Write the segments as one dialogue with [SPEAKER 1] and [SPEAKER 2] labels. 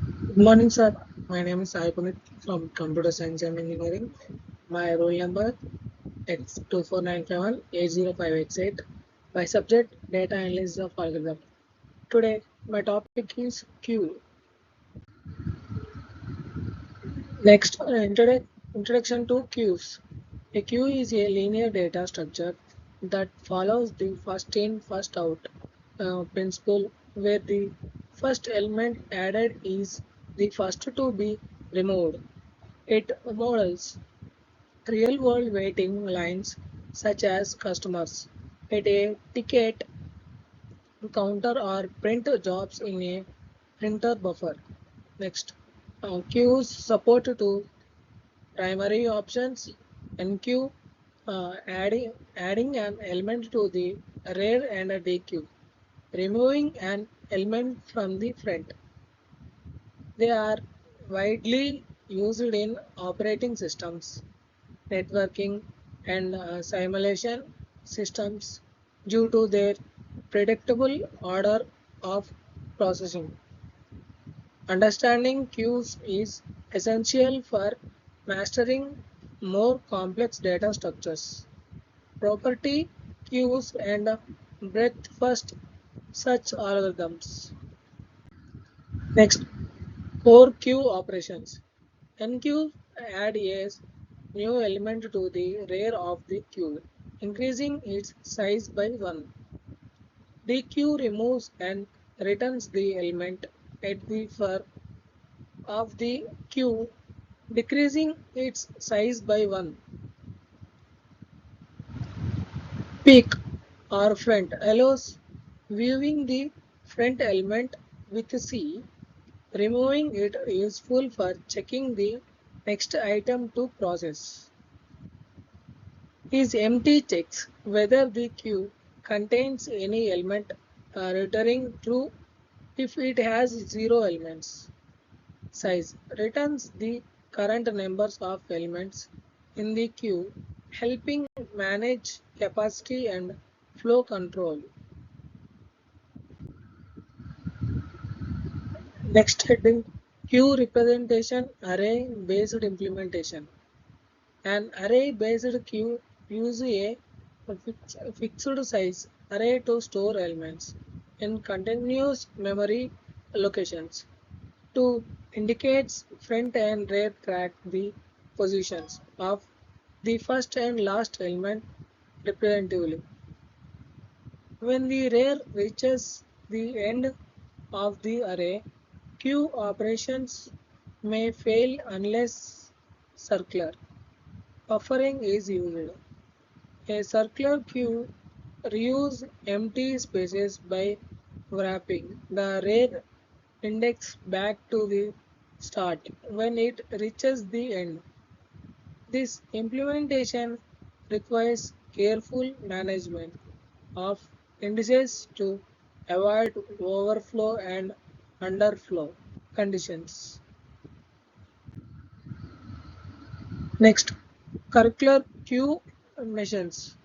[SPEAKER 1] Good morning, sir. My name is Sai Punit from Computer Science and Engineering. My roll number is 24951 My subject data analysis of algorithm. Today, my topic is queue. Next, introduction to queues. A queue is a linear data structure that follows the first in, first out principle, where the first element added is the first to be removed. It models real-world waiting lines such as customers at a ticket counter or print jobs in a printer buffer. Next, queues support to primary options. Enqueue adding an element to the rear and a dequeue, removing an element from the front. They are widely used in operating systems, networking, and simulation systems due to their predictable order of processing. Understanding queues is essential for mastering more complex data structures. Property queues and breadth first such algorithms. Next, core queue operations. Enqueue add a new element to the rear of the queue, increasing its size by 1. Dequeue removes and returns the element at the fur of the queue, decreasing its size by 1. Peak or front allows viewing the front element with C. Removing it is useful for checking the next item to process. Is empty checks whether the queue contains any element, returning true if it has zero elements. Size returns the current numbers of elements in the queue, helping manage capacity and flow control. Next heading, queue representation array based implementation. An array based queue uses a fixed size array to store elements in continuous memory locations. To indicate front and rear track the positions of the first and last element representatively. When the rear reaches the end of the array, queue operations may fail unless circular buffering is used. A circular queue reuses empty spaces by wrapping the rear index back to the start when it reaches the end. This implementation requires careful management of indices to avoid overflow and underflow conditions. Next, circular queue missions.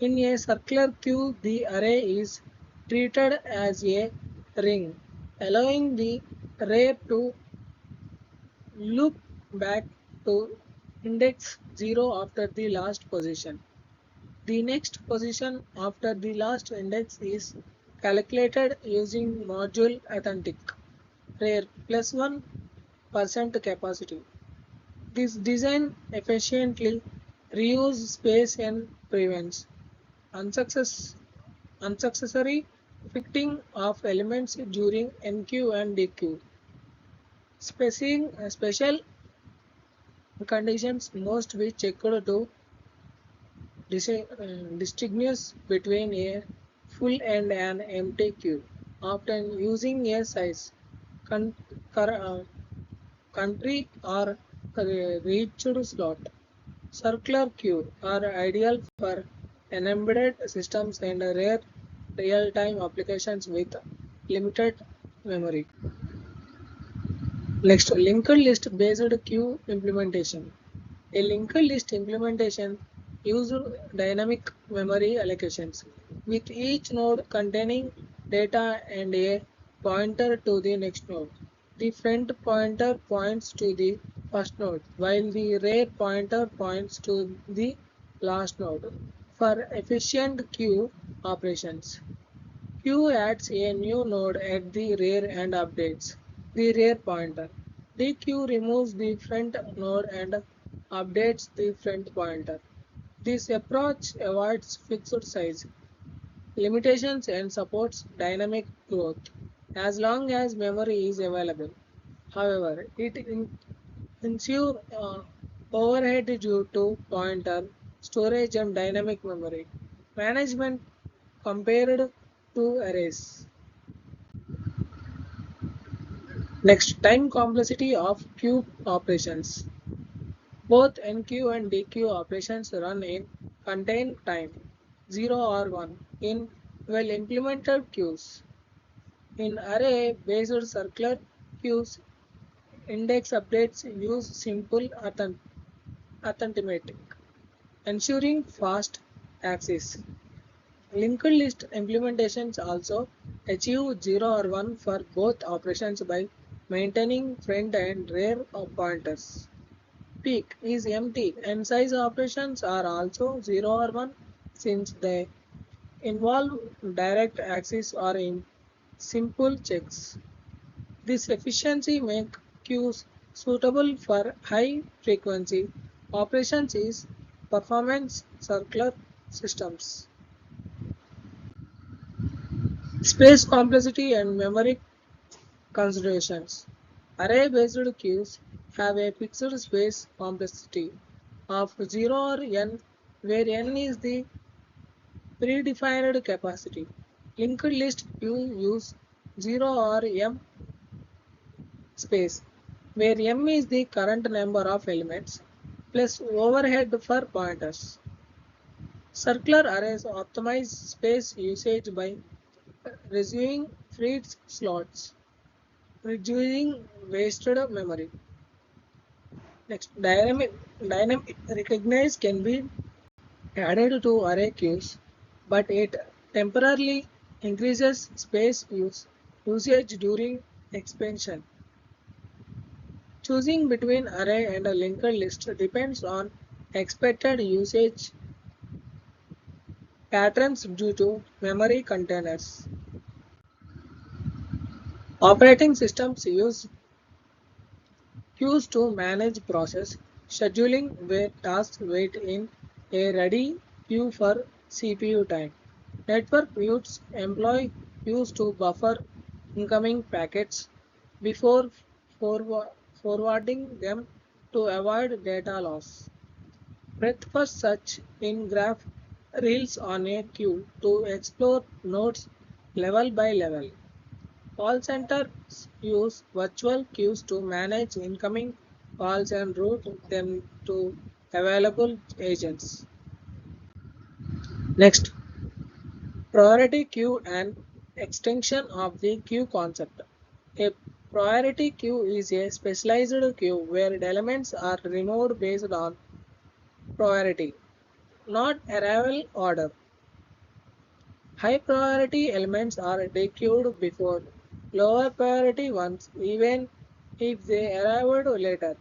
[SPEAKER 1] In a circular queue, the array is treated as a ring, allowing the array to loop back to index 0 after the last position. The next position after the last index is calculated using module authentic rare plus 1% capacity. This design efficiently reuses space and prevents unsuccess, unnecessary fitting of elements during NQ and DQ. Special conditions must be checked to distinguish between a full and an empty queue, often using a size, con- uh, country, or reached slot. Circular queue are ideal for embedded systems and rare real-time applications with limited memory. Next, linked list based queue implementation. A linked list implementation uses dynamic memory allocations, with each node containing data and a pointer to the next node. The front pointer points to the first node, while the rear pointer points to the last node. For efficient queue operations, queue adds a new node at the rear and updates the rear pointer. Dequeue removes the front node and updates the front pointer. This approach avoids fixed size limitations and supports dynamic growth as long as memory is available. However, it ensures overhead due to pointer, storage, and dynamic memory management compared to arrays. Next, time complexity of queue operations. Both NQ and DQ operations run in contained time, 0 or 1, in well-implemented queues. In array-based circular queues, index updates use simple arithmetic, ensuring fast access. Linked list implementations also achieve 0 or 1 for both operations by maintaining front and rear pointers. Peak is empty and size operations are also 0 or 1 since they involve direct access or in simple checks. This efficiency makes queues suitable for high frequency operations is performance circular systems. Space complexity and memory considerations. Array-based queues have a fixed space complexity of 0 or n, where n is the predefined capacity. Linked list queue use 0 or m space, where m is the current number of elements plus overhead for pointers. Circular arrays optimize space usage by reducing free slots, reducing wasted memory. Next, dynamic recognize can be added to array queues, but it temporarily increases space usage during expansion. Choosing between array and a linked list depends on expected usage patterns due to memory containers. Operating systems use queues to manage process scheduling where tasks wait in a ready queue for CPU time. Network mutes employ queues to buffer incoming packets before forwarding them to avoid data loss. Breadth first search in graph reels on a queue to explore nodes level by level. Call centers use virtual queues to manage incoming calls and route them to available agents. Next, priority queue and extension of the queue concept. A priority queue is a specialized queue where elements are removed based on priority, not arrival order. High priority elements are dequeued before lower priority ones even if they arrived later.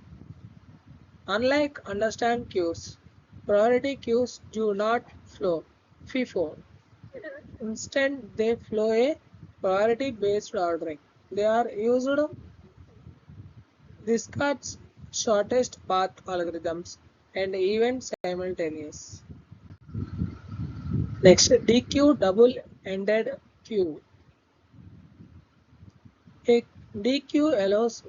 [SPEAKER 1] Unlike understand queues, priority queues do not flow FIFO. Instead, they flow a priority based ordering. They are used discards shortest path algorithms and event simultaneous. Next, DQ double ended queue. A DQ allows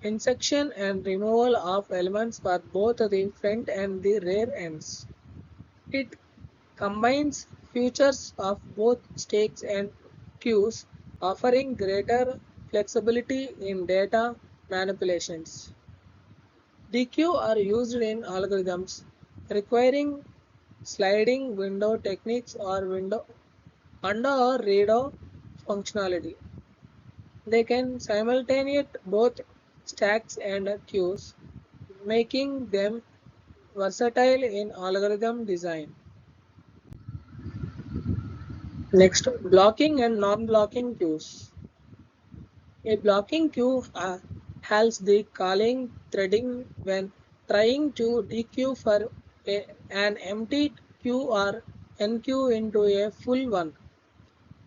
[SPEAKER 1] insertion and removal of elements for both the front and the rear ends. It combines features of both stakes and queues, offering greater flexibility in data manipulations. DQ are used in algorithms requiring sliding window techniques or window under or readout functionality. They can simultaneate both stacks and queues, making them versatile in algorithm design. Next, blocking and non-blocking queues. A blocking queue halts the calling threading when trying to dequeue for an empty queue or enqueue into a full one.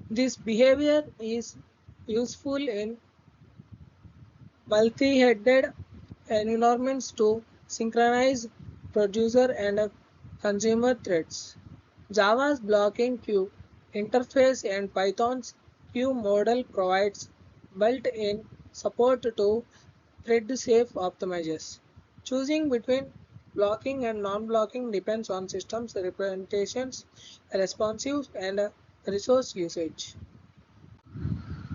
[SPEAKER 1] This behavior is useful in multi-headed environments to synchronize producer and consumer threads. Java's blocking queue interface and Python's queue model provides built-in support to thread-safe optimizations. Choosing between blocking and non-blocking depends on systems representations, responsive and resource usage.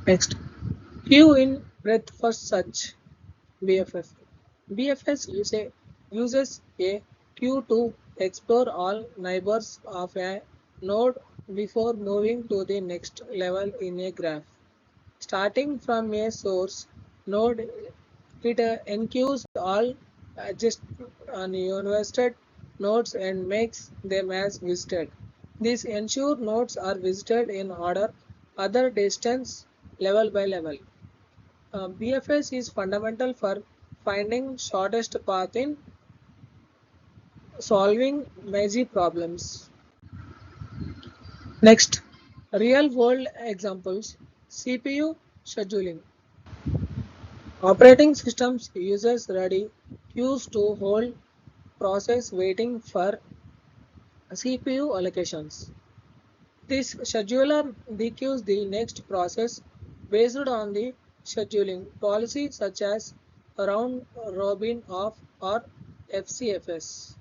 [SPEAKER 1] Next, queue in breadth first search. BFF. BFS uses a queue to explore all neighbors of a node before moving to the next level in a graph. Starting from a source node, it enqueues all adjacent uninvested nodes and makes them as visited. These ensure nodes are visited in order other distance level by level. BFS is fundamental for finding shortest path in solving messy problems. Next, real world examples. CPU scheduling. Operating systems uses ready queues to hold process waiting for CPU allocations. This scheduler dequeues the next process based on the scheduling policy such as round robin of or FCFS.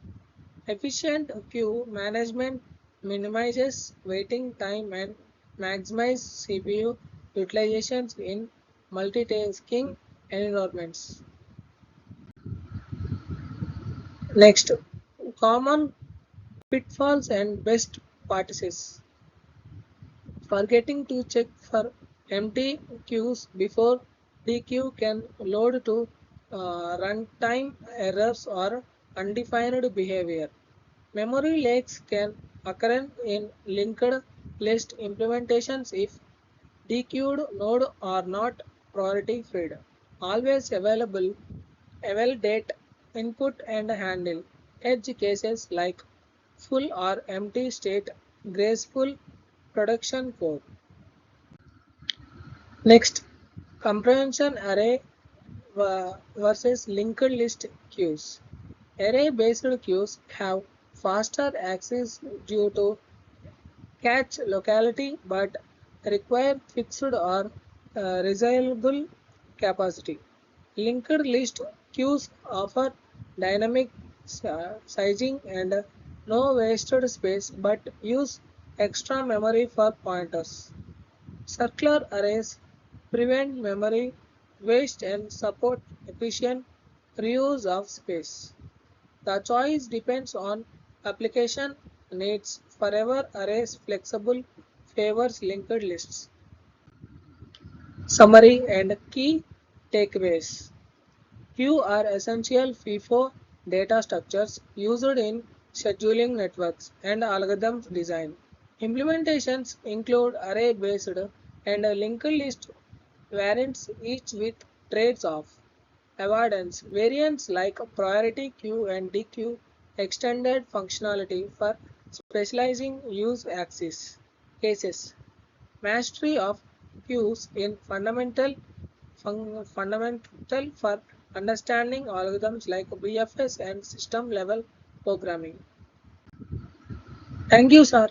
[SPEAKER 1] Efficient queue management minimizes waiting time and maximizes CPU utilizations in multitasking environments. Next, common pitfalls and best practices. Forgetting to check for empty queues before DQ can load to runtime errors or undefined behavior. Memory leaks can occur in linked list implementations if dequeued node are not priority fed. Always available, evaluate input and handle edge cases like full or empty state graceful production code. Next, comprehension array versus linked list queues. Array-based queues have faster access due to cache locality but require fixed or resizable capacity. Linked list queues offer dynamic sizing and no wasted space but use extra memory for pointers. Circular arrays prevent memory waste and support efficient reuse of space. The choice depends on application needs. Forever arrays flexible favors linked lists. Summary and key takeaways. Q are essential FIFO data structures used in scheduling networks and algorithms design. Implementations include array-based and linked list variants, each with trades-off. Avoidance variants like priority queue and dequeue extended functionality for specializing use axis cases. Mastery of queues in fundamental for understanding algorithms like BFS and system level programming. Thank you, sir.